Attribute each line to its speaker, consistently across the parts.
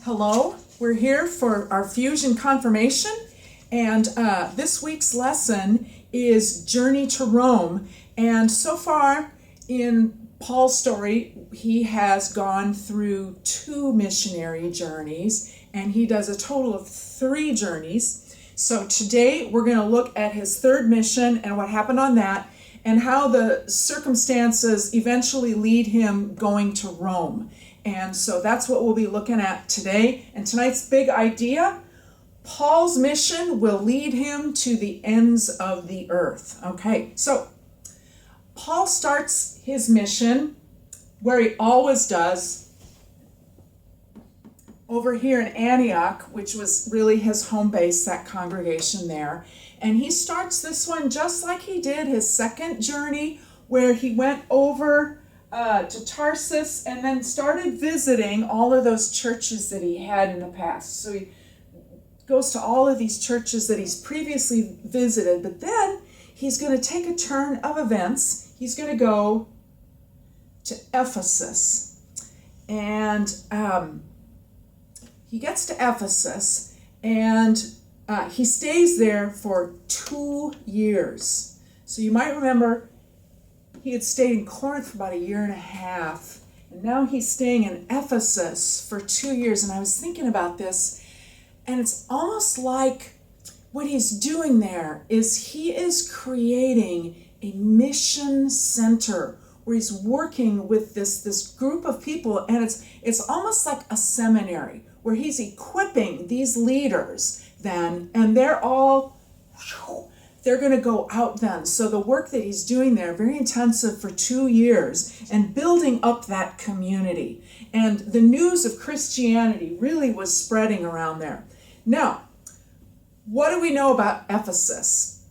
Speaker 1: Hello, we're here for our Fusion Confirmation, and this week's lesson is Journey to Rome. And so far in Paul's story, he has gone through 2 missionary journeys, and he does a total of 3 journeys. So today we're going to look at his 3rd mission and what happened on that, and how the circumstances eventually lead him going to Rome. And so that's what we'll be looking at today. And tonight's big idea, Paul's mission will lead him to the ends of the earth. Okay, so Paul starts his mission where he always does, over here in Antioch, which was really his home base, that congregation there. And he starts this one just like he did his 2nd journey, where he went over to Tarsus and then started visiting all of those churches that he had in the past. So he goes to all of these churches that he's previously visited, but then he's going to take a turn of events. He's going to go to Ephesus. And he gets to Ephesus, and he stays there for 2 years. So you might remember he had stayed in Corinth for about 1.5 years, and now he's staying in Ephesus for 2 years. And I was thinking about this, and it's almost like what he's doing there is he is creating a mission center where he's working with this group of people, and it's almost like a seminary where he's equipping these leaders then, and they're going to go out then. So the work that he's doing there, very intensive for 2 years, and building up that community. And the news of Christianity really was spreading around there. Now, what do we know about Ephesus?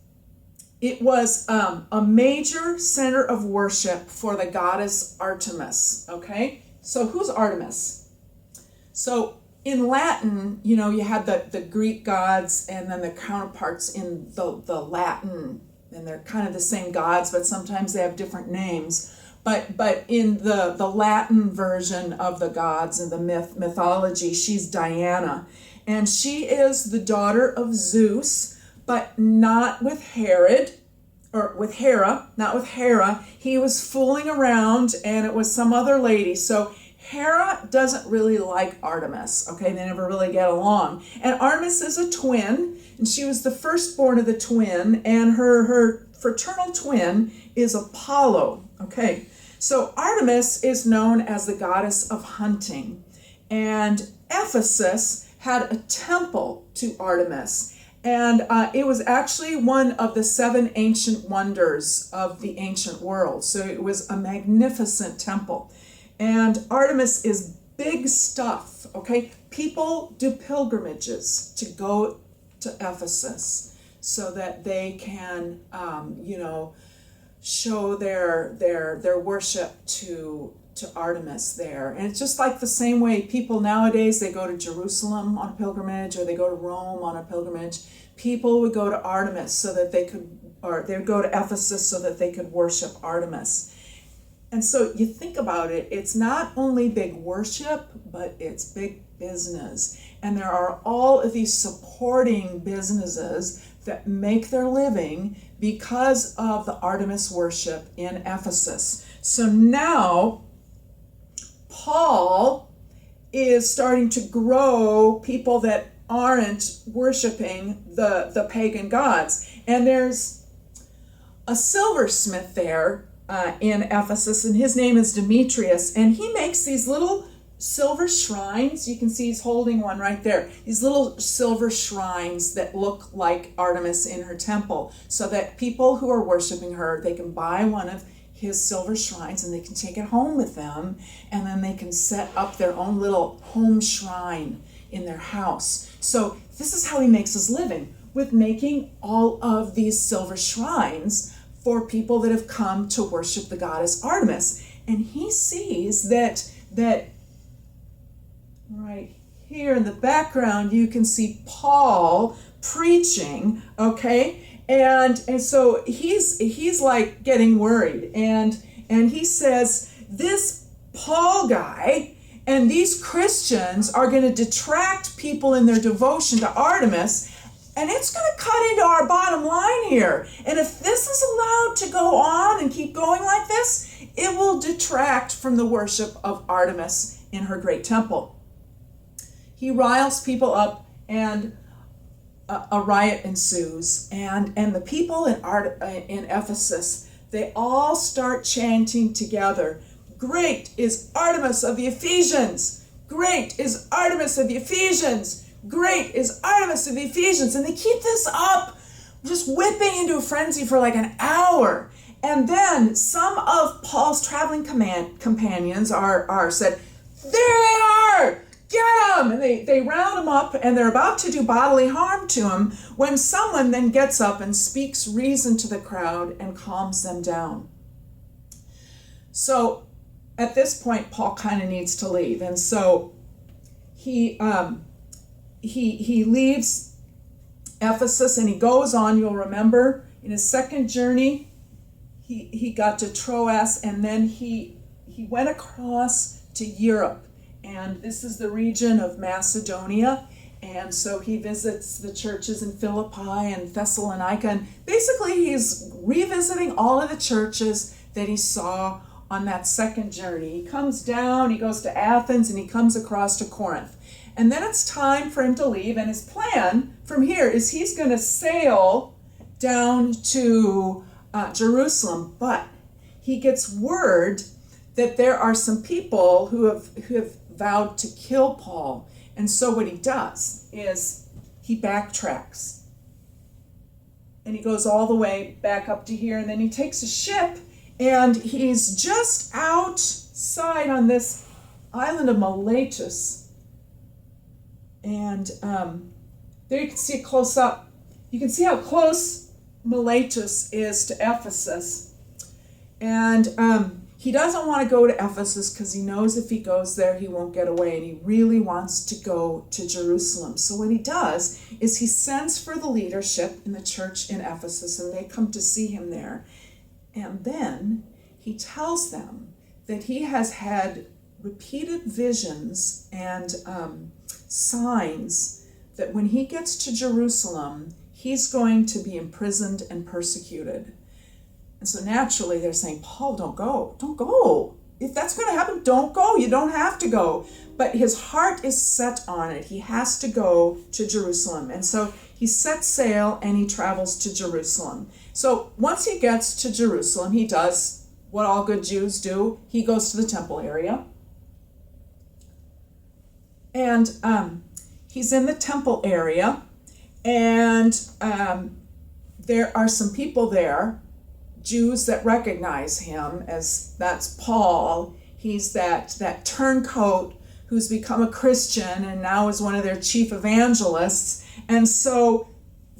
Speaker 1: It was a major center of worship for the goddess Artemis, okay? So who's Artemis? So in Latin, you know, you had the Greek gods and then the counterparts in the Latin, and they're kind of the same gods, but sometimes they have different names. But in the Latin version of the gods and the mythology, she's Diana. And she is the daughter of Zeus, but not with Herod, or with Hera, not with Hera. He was fooling around, and it was some other lady. So Hera doesn't really like Artemis, okay? They never really get along. And Artemis is a twin, and she was the firstborn of the twin, and her fraternal twin is Apollo, okay? So Artemis is known as the goddess of hunting, and Ephesus had a temple to Artemis, and it was actually one of the 7 ancient wonders of the ancient world. So it was a magnificent temple. And Artemis is big stuff, okay? People do pilgrimages to go to Ephesus so that they can, show their worship to Artemis there. And it's just like the same way people nowadays, they go to Jerusalem on a pilgrimage, or they go to Rome on a pilgrimage. People would go to Artemis so that they would go to Ephesus so that they could worship Artemis. And so you think about it, it's not only big worship, but it's big business. And there are all of these supporting businesses that make their living because of the Artemis worship in Ephesus. So now Paul is starting to grow people that aren't worshiping the pagan gods. And there's a silversmith there in Ephesus, and his name is Demetrius, and he makes these little silver shrines. You can see he's holding one right there. These little silver shrines that look like Artemis in her temple, so that people who are worshiping her, they can buy one of his silver shrines and they can take it home with them, and then they can set up their own little home shrine in their house. So this is how he makes his living, with making all of these silver shrines for people that have come to worship the goddess Artemis. And he sees that right here in the background, you can see Paul preaching, okay? And so he's like getting worried, and he says, this Paul guy And these Christians are going to detract people in their devotion to Artemis, and it's going to cut into our bottom line here. And if this is allowed to go on and keep going like this, it will detract from the worship of Artemis in her great temple. He riles people up, and a riot ensues. And the people in Ephesus, they all start chanting together, "Great is Artemis of the Ephesians! Great is Artemis of the Ephesians! Great is Artemis of the Ephesians!" And they keep this up, just whipping into a frenzy for like an hour. And then some of Paul's traveling companions are said, "There they are! Get them!" And they round them up, and they're about to do bodily harm to him when someone then gets up and speaks reason to the crowd and calms them down. So at this point, Paul kind of needs to leave. And so he leaves Ephesus, and he goes on. You'll remember in his second journey, he got to Troas, and then he went across to Europe. And this is the region of Macedonia. And so he visits the churches in Philippi and Thessalonica. And basically he's revisiting all of the churches that he saw on that second journey. He comes down, he goes to Athens, and he comes across to Corinth. And then it's time for him to leave. And his plan from here is he's going to sail down to Jerusalem. But he gets word that there are some people who have vowed to kill Paul. And so what he does is he backtracks. And he goes all the way back up to here, and then he takes a ship, and he's just outside on this island of Miletus. And there you can see it close up. You can see how close Miletus is to Ephesus. And he doesn't want to go to Ephesus because he knows if he goes there, he won't get away, and he really wants to go to Jerusalem. So what he does is he sends for the leadership in the church in Ephesus, and they come to see him there. And then he tells them that he has had repeated visions and signs that when he gets to Jerusalem, he's going to be imprisoned and persecuted. And so naturally they're saying, "Paul, don't go. Don't go. If that's going to happen, don't go. You don't have to go." But his heart is set on it. He has to go to Jerusalem. And so he sets sail and he travels to Jerusalem. So once he gets to Jerusalem, he does what all good Jews do. He goes to the temple area. And he's in the temple area. And there are some people there, Jews that recognize him as that's Paul. He's that turncoat who's become a Christian and now is one of their chief evangelists. And so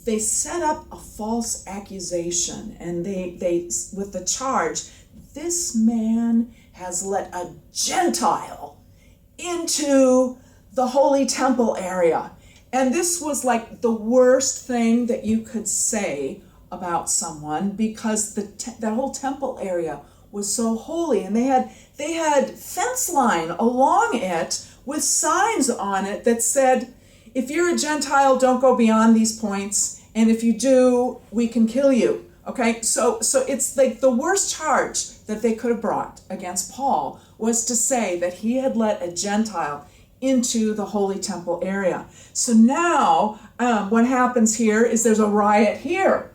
Speaker 1: they set up a false accusation, and they with the charge, this man has let a Gentile into the holy temple area. And this was like the worst thing that you could say about someone, because that whole temple area was so holy, and they had fence line along it with signs on it that said, if you're a Gentile, don't go beyond these points, and if you do, we can kill you. Okay, so it's like the worst charge that they could have brought against Paul was to say that he had let a Gentile into the holy temple area. So now what happens here is there's a riot here.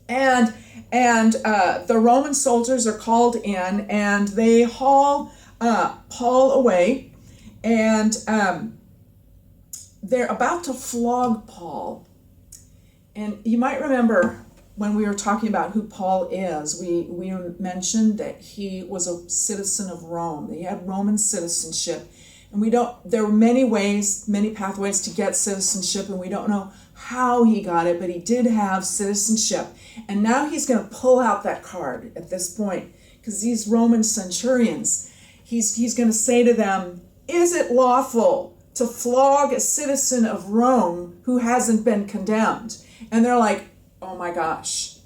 Speaker 1: And the Roman soldiers are called in, and they haul Paul away, and they're about to flog Paul. And you might remember when we were talking about who Paul is, we mentioned that he was a citizen of Rome. He had Roman citizenship. And there were many ways, many pathways to get citizenship, and we don't know how he got it, but he did have citizenship. And now he's going to pull out that card at this point, because these Roman centurions, he's going to say to them, is it lawful to flog a citizen of Rome who hasn't been condemned? And they're like, oh my gosh,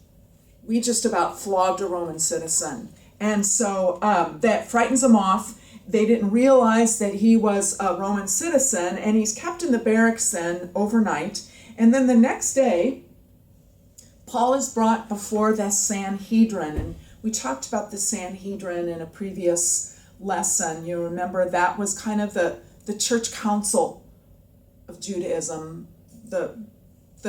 Speaker 1: we just about flogged a Roman citizen. And so that frightens them off. They didn't realize that he was a Roman citizen, and he's kept in the barracks then overnight. And then the next day, Paul is brought before the Sanhedrin. And we talked about the Sanhedrin in a previous lesson. You remember that was kind of the church council of Judaism, the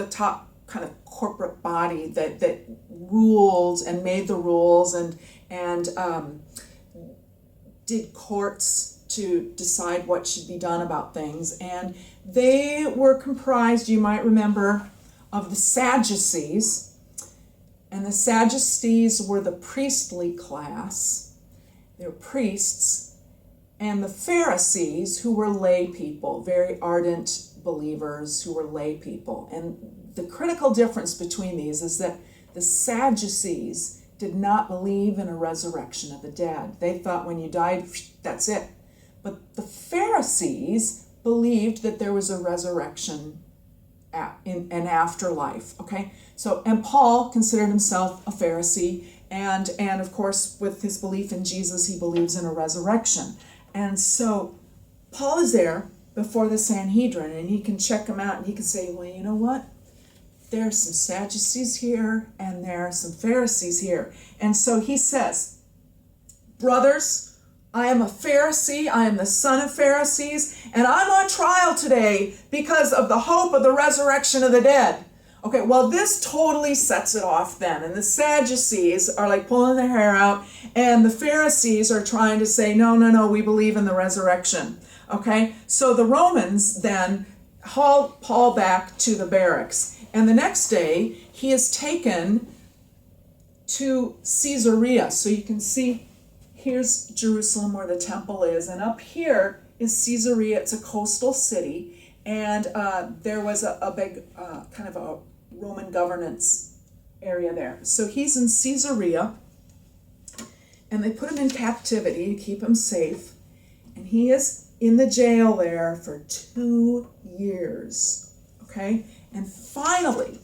Speaker 1: top kind of corporate body that ruled and made the rules and did courts to decide what should be done about things. And they were comprised, you might remember, of the Sadducees. And the Sadducees were the priestly class. They were priests. And the Pharisees, who were lay people, very ardent believers who were lay people. And the critical difference between these is that the Sadducees did not believe in a resurrection of the dead. They thought when you died, that's it. But the Pharisees believed that there was a resurrection in an afterlife. Okay, and Paul considered himself a Pharisee, and of course with his belief in Jesus, he believes in a resurrection. And so Paul is there before the Sanhedrin, and he can check them out, and he can say, well, you know what? There are some Sadducees here, and there are some Pharisees here. And so he says, brothers, I am a Pharisee, I am the son of Pharisees, and I'm on trial today because of the hope of the resurrection of the dead. Okay, well, this totally sets it off then. And the Sadducees are like pulling their hair out, and the Pharisees are trying to say, no, we believe in the resurrection. Okay, so the Romans then haul Paul back to the barracks. And the next day, he is taken to Caesarea. So you can see, here's Jerusalem where the temple is. And up here is Caesarea. It's a coastal city. And there was a big kind of a Roman governance area there. So he's in Caesarea. And they put him in captivity to keep him safe. And he is in the jail there for 2 years. Okay? And finally,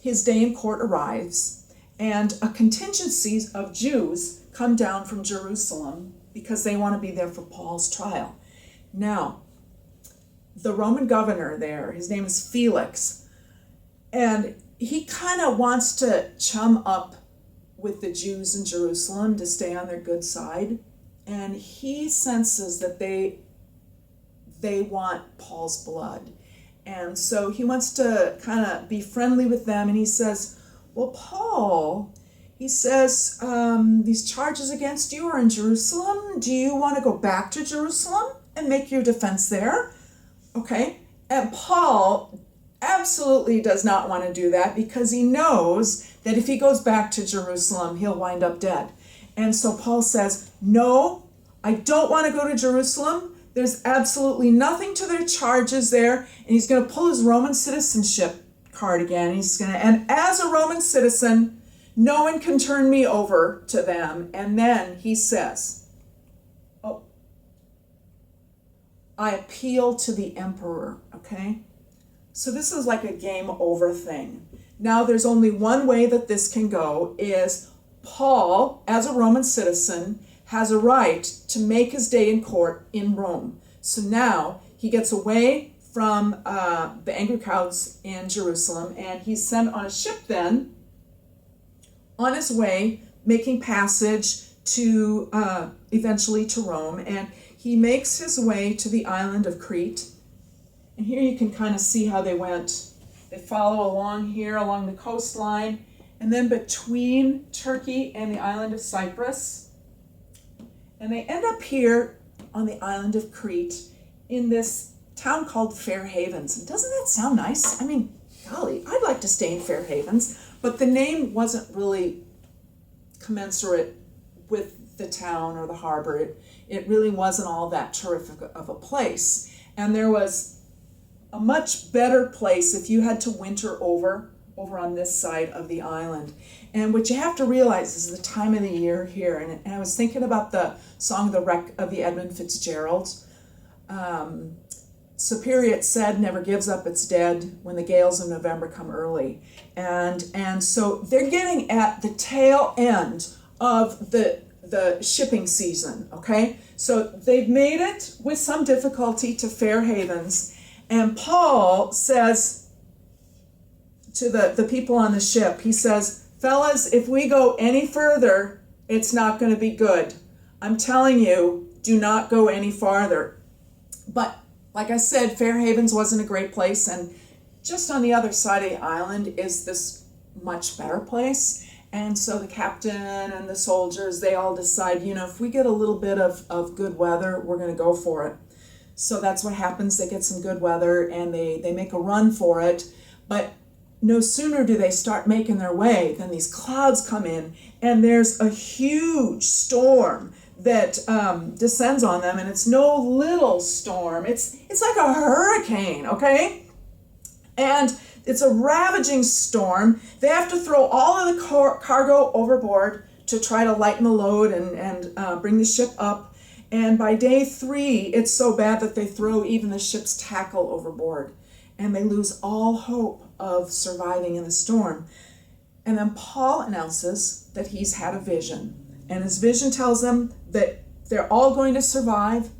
Speaker 1: his day in court arrives, and a contingency of Jews come down from Jerusalem because they want to be there for Paul's trial. Now, the Roman governor there, his name is Felix, and he kind of wants to chum up with the Jews in Jerusalem to stay on their good side, and he senses that they want Paul's blood. And so he wants to kind of be friendly with them, and he says, well, Paul, he says, these charges against you are in Jerusalem. Do you want to go back to Jerusalem and make your defense there? Okay. And Paul absolutely does not want to do that because he knows that if he goes back to Jerusalem, he'll wind up dead. And so Paul says, no, I don't want to go to Jerusalem. There's absolutely nothing to their charges there. And he's going to pull his Roman citizenship card again. And as a Roman citizen, no one can turn me over to them. And then he says, oh, I appeal to the emperor, okay? So this is like a game over thing. Now there's only one way that this can go, is Paul, as a Roman citizen, has a right to make his day in court in Rome. So now he gets away from the angry crowds in Jerusalem, and he's sent on a ship then, on his way, making passage to eventually to Rome, and he makes his way to the island of Crete. And here you can kind of see how they went. They follow along here, along the coastline, and then between Turkey and the island of Cyprus. And they end up here on the island of Crete in this town called Fair Havens. And doesn't that sound nice? I mean, golly, I'd like to stay in Fair Havens, but the name wasn't really commensurate with the town or the harbor. It really wasn't all that terrific of a place. And there was a much better place if you had to winter over on this side of the island. And what you have to realize is the time of the year here. And I was thinking about the song "The Wreck" of the Edmund Fitzgerald. Superior, it said, never gives up its dead when the gales of November come early. And so they're getting at the tail end of the the shipping season, okay? So they've made it with some difficulty to Fair Havens, and Paul says to the people on the ship, he says, fellas, if we go any further, it's not going to be good. I'm telling you, do not go any farther. But like I said, Fair Havens wasn't a great place, and just on the other side of the island is this much better place. And so the captain and the soldiers, they all decide, if we get a little bit of good weather, we're going to go for it. So that's what happens. They get some good weather and they make a run for it. But no sooner do they start making their way than these clouds come in, and there's a huge storm that descends on them, and it's no little storm. It's like a hurricane, okay? And it's a ravaging storm. They have to throw all of the cargo overboard to try to lighten the load and bring the ship up. And by day 3, it's so bad that they throw even the ship's tackle overboard, and they lose all hope of surviving in the storm. And then Paul announces that he's had a vision. And his vision tells them that they're all going to survive.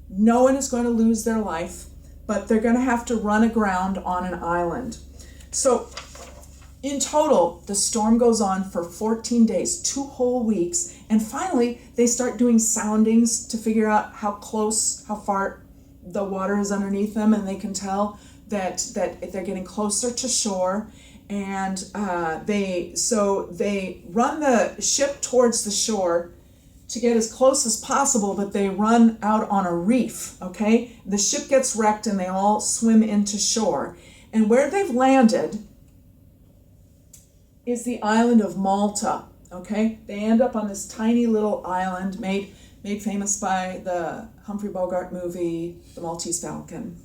Speaker 1: No one is going to lose their life, but they're going to have to run aground on an island. So in total, the storm goes on for 14 days, 2 whole weeks. And finally, they start doing soundings to figure out how far the water is underneath them. And they can tell that they're getting closer to shore. And they run the ship towards the shore to get as close as possible, but they run out on a reef, okay? The ship gets wrecked and they all swim into shore. And where they've landed is the island of Malta, okay? They end up on this tiny little island made famous by the Humphrey Bogart movie, The Maltese Falcon,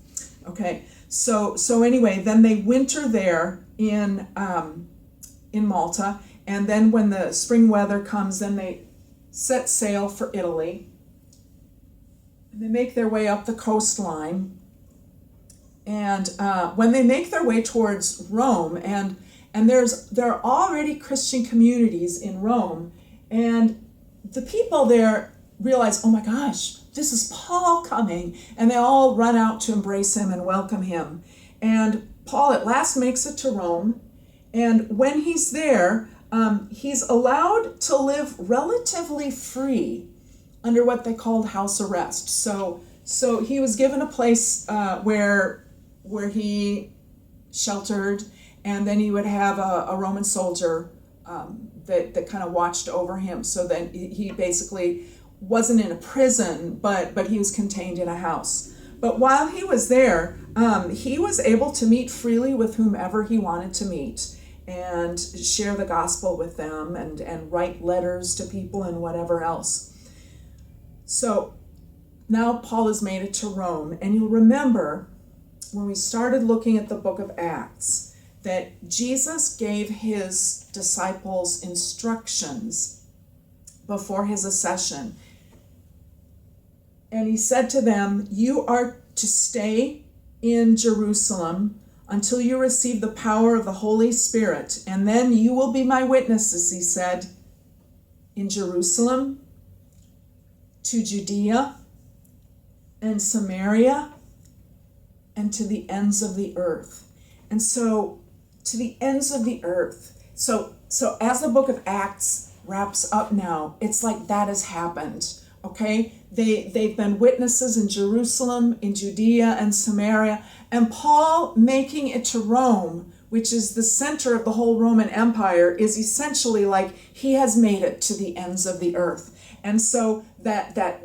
Speaker 1: okay? So anyway, then they winter there in Malta, and then when the spring weather comes, then they set sail for Italy. They make their way up the coastline, and when they make their way towards Rome, and there are already Christian communities in Rome, and the people there realize, oh my gosh, this is Paul coming, and they all run out to embrace him and welcome him. And Paul at last makes it to Rome, and when he's there, he's allowed to live relatively free under what they called house arrest. So he was given a place where he sheltered, and then he would have a Roman soldier that kind of watched over him. So then he basically wasn't in a prison, but he was contained in a house. But while he was there, he was able to meet freely with whomever he wanted to meet and share the gospel with them and write letters to people and whatever else. So now Paul has made it to Rome, and you'll remember when we started looking at the book of Acts that Jesus gave his disciples instructions before his accession. And he said to them, you are to stay in Jerusalem until you receive the power of the Holy Spirit, and then you will be my witnesses, he said, in Jerusalem, to Judea and Samaria, and to the ends of the earth. And so, to the ends of the earth. So as the book of Acts wraps up now, it's like that has happened. Okay, they've been witnesses in Jerusalem, in Judea and Samaria, and Paul making it to Rome, which is the center of the whole Roman Empire, is essentially like he has made it to the ends of the earth. And so that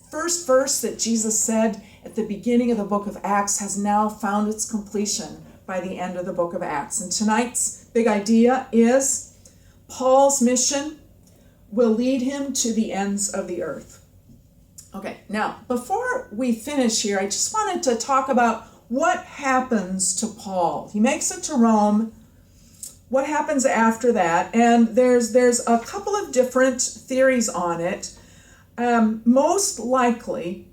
Speaker 1: first verse that Jesus said at the beginning of the book of Acts has now found its completion by the end of the book of Acts. And tonight's big idea is Paul's mission will lead him to the ends of the earth. Okay, now, before we finish here, I just wanted to talk about what happens to Paul. He makes it to Rome. What happens after that? And there's a couple of different theories on it. Most likely,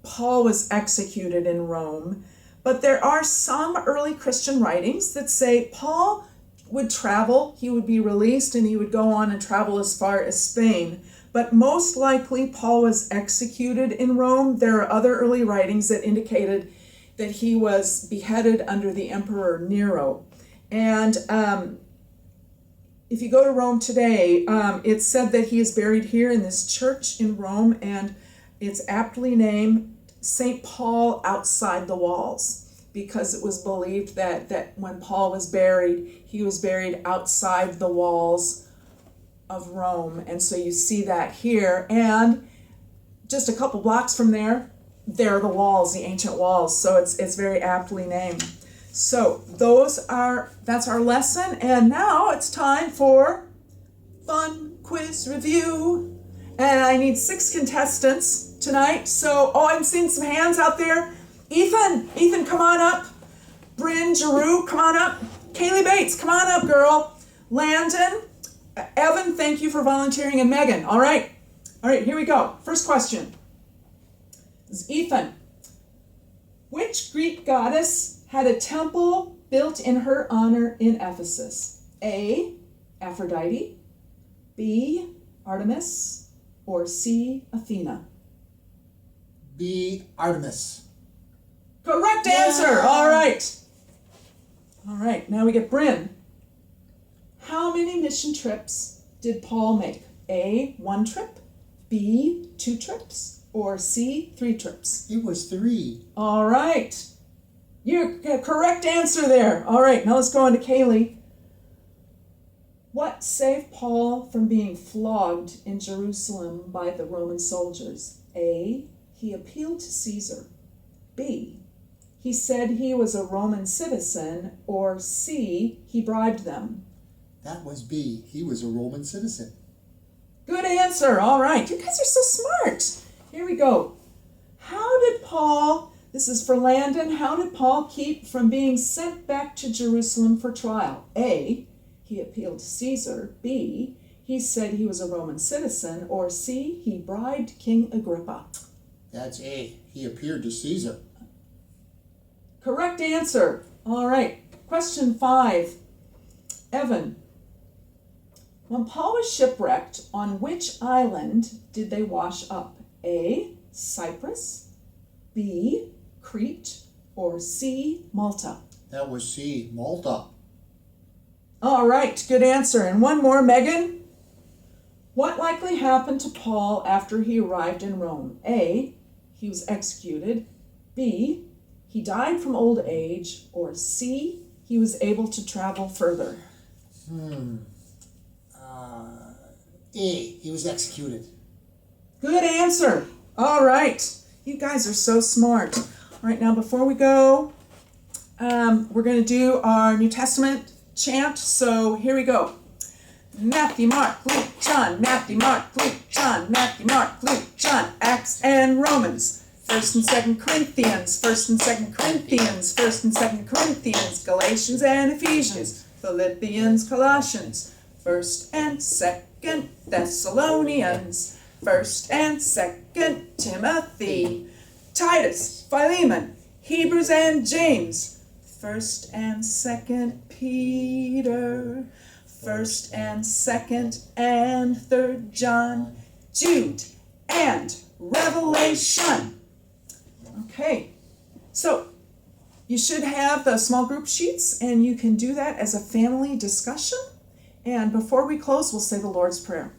Speaker 1: Paul was executed in Rome, but there are some early Christian writings that say Paul would travel, he would be released, and he would go on and travel as far as Spain. but most likely Paul was executed in Rome. There are other early writings that indicated that he was beheaded under the Emperor Nero. And if you go to Rome today, it's said that he is buried here in this church in Rome, and it's aptly named St. Paul outside the walls, because it was believed that when Paul was buried, he was buried outside the walls of Rome. And so you see that here. And just a couple blocks from there are the walls, the ancient walls. So it's very aptly named. So that's our lesson. And now it's time for fun quiz review. And I need 6 contestants tonight. So, I'm seeing some hands out there. Ethan, come on up. Bryn Giroux, come on up. Kaylee Bates, come on up, girl. Landon, Evan, thank you for volunteering, and Megan. All right, here we go. First question. This is Ethan. Which Greek goddess had a temple built in her honor in Ephesus? A, Aphrodite, B, Artemis, or C, Athena?
Speaker 2: B, Artemis.
Speaker 1: Correct answer. All right, now we get Bryn. How many mission trips did Paul make? A, 1 trip, B, 2 trips, or C, 3 trips?
Speaker 2: It was 3.
Speaker 1: All right. You got a correct answer there. All right, now let's go on to Kaylee. What saved Paul from being flogged in Jerusalem by the Roman soldiers? A, he appealed to Caesar. B, he said he was a Roman citizen, or C, he bribed them.
Speaker 2: That was B. He was a Roman citizen.
Speaker 1: Good answer. All right. You guys are so smart. Here we go. This is for Landon, how did Paul keep from being sent back to Jerusalem for trial? A, he appealed to Caesar. B, he said he was a Roman citizen. Or C, he bribed King Agrippa.
Speaker 2: That's A. He appeared to Caesar.
Speaker 1: Correct answer. All right. Question 5. Evan. When Paul was shipwrecked, on which island did they wash up? A, Cyprus, B, Crete, or C, Malta?
Speaker 2: That was C, Malta.
Speaker 1: All right, good answer. And one more, Megan. What likely happened to Paul after he arrived in Rome? A, he was executed. B, he died from old age. Or C, he was able to travel further.
Speaker 2: A, he was executed.
Speaker 1: Good answer. All right. You guys are so smart. All right, now before we go, we're going to do our New Testament chant. So here we go. Matthew, Mark, Luke, John. Matthew, Mark, Luke, John. Matthew, Mark, Luke, John. Acts and Romans. 1st and 2nd Corinthians. 1st and 2nd Corinthians. 1st and 2nd Corinthians. Galatians and Ephesians. Philippians, Colossians. 1st and 2nd Thessalonians. 1st and 2nd Timothy. Titus, Philemon, Hebrews and James. 1st and 2nd Peter. 1st and 2nd and 3rd John. Jude and Revelation. Okay, so you should have the small group sheets, and you can do that as a family discussion. And before we close, we'll say the Lord's Prayer.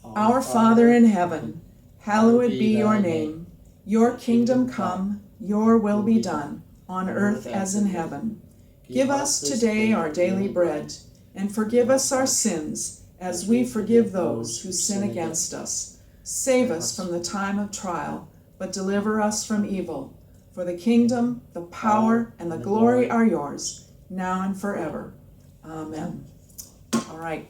Speaker 1: Our Father in heaven, hallowed be your name. Your kingdom come, your will be done, on earth as in heaven. Give us today our daily bread, and forgive us our sins, as we forgive those who sin against us. Save us from the time of trial, but deliver us from evil. For the kingdom, the power, and the glory are yours, now and forever. Amen. All right.